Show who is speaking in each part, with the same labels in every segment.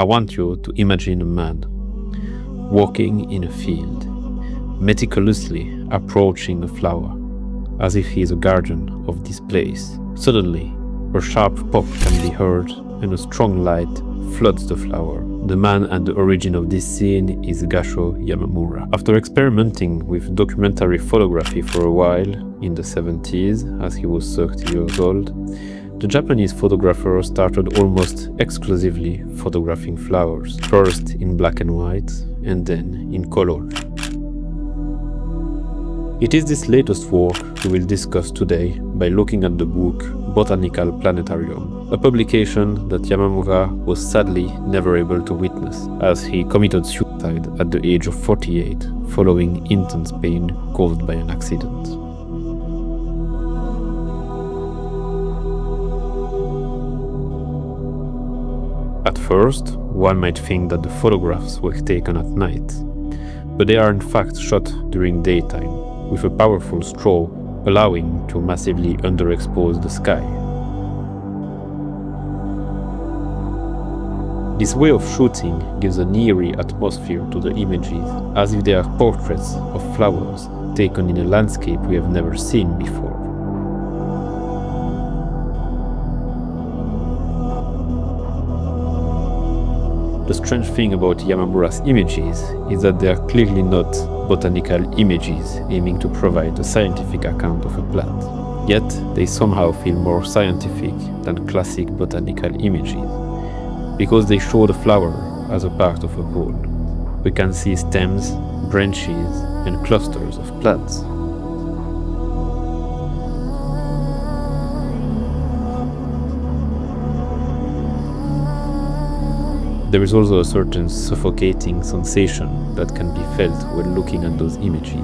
Speaker 1: I want you to imagine a man walking in a field, meticulously approaching a flower, as if he is a guardian of this place. Suddenly, a sharp pop can be heard and a strong light floods the flower. The man at the origin of this scene is Gasho Yamamura. After experimenting with documentary photography for a while in the 70s, as he was 30 years old, the Japanese photographer started almost exclusively photographing flowers, first in black and white and then in color. It is this latest work we will discuss today by looking at the book Botanical Planetarium, a publication that Yamamura was sadly never able to witness, as he committed suicide at the age of 48 following intense pain caused by an accident. At first, one might think that the photographs were taken at night, but they are in fact shot during daytime, with a powerful straw allowing to massively underexpose the sky. This way of shooting gives an eerie atmosphere to the images, as if they are portraits of flowers taken in a landscape we have never seen before. The strange thing about Yamamura's images is that they are clearly not botanical images aiming to provide a scientific account of a plant. Yet, they somehow feel more scientific than classic botanical images, because they show the flower as a part of a whole. We can see stems, branches, and clusters of plants. There is also a certain suffocating sensation that can be felt when looking at those images.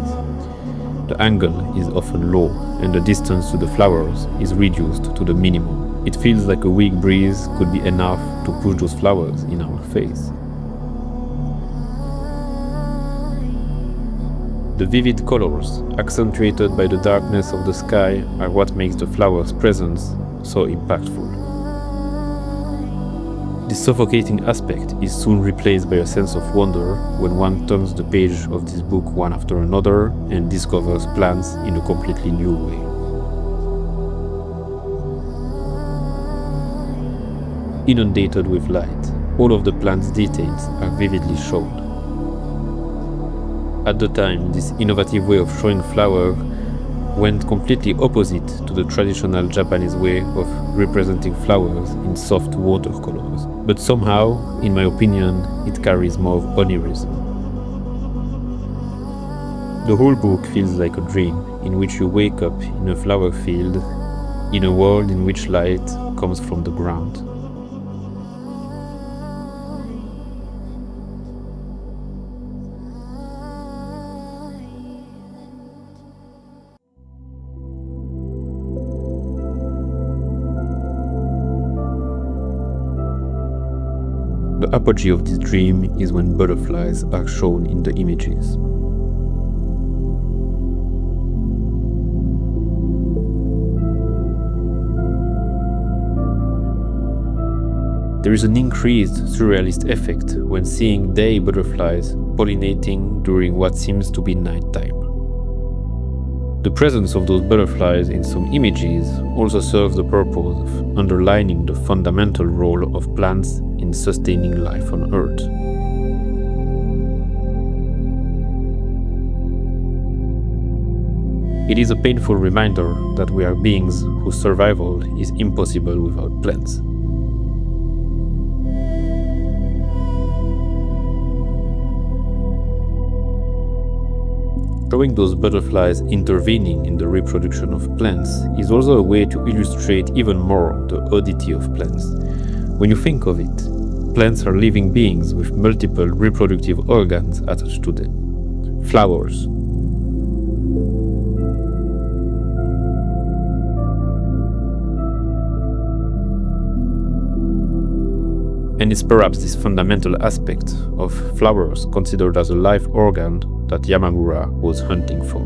Speaker 1: The angle is often low and the distance to the flowers is reduced to the minimum. It feels like a weak breeze could be enough to push those flowers in our face. The vivid colors, accentuated by the darkness of the sky, are what makes the flower's presence so impactful. This suffocating aspect is soon replaced by a sense of wonder when one turns the page of this book one after another and discovers plants in a completely new way. Inundated with light, all of the plant's details are vividly shown. At the time, this innovative way of showing flower went completely opposite to the traditional Japanese way of representing flowers in soft watercolors. But somehow, in my opinion, it carries more of onirism. The whole book feels like a dream in which you wake up in a flower field, in a world in which light comes from the ground. The apogee of this dream is when butterflies are shown in the images. There is an increased surrealist effect when seeing day butterflies pollinating during what seems to be nighttime. The presence of those butterflies in some images also serves the purpose of underlining the fundamental role of plants in sustaining life on Earth. It is a painful reminder that we are beings whose survival is impossible without plants. Showing those butterflies intervening in the reproduction of plants is also a way to illustrate even more the oddity of plants. When you think of it, plants are living beings with multiple reproductive organs attached to them. Flowers. And it's perhaps this fundamental aspect of flowers considered as a life organ that Yamamura was hunting for.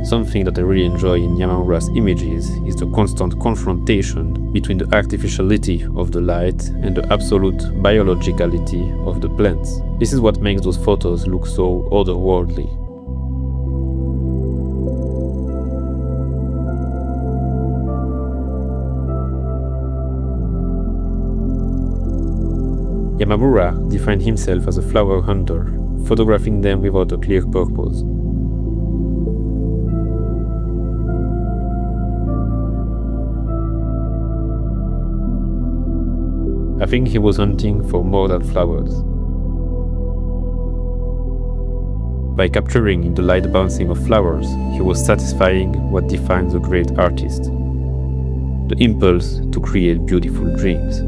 Speaker 1: Something that I really enjoy in Yamamura's images is the constant confrontation between the artificiality of the light and the absolute biologicality of the plants. This is what makes those photos look so otherworldly. Yamamura defined himself as a flower hunter, photographing them without a clear purpose. I think he was hunting for more than flowers. By capturing in the light bouncing of flowers, he was satisfying what defines a great artist: the impulse to create beautiful dreams.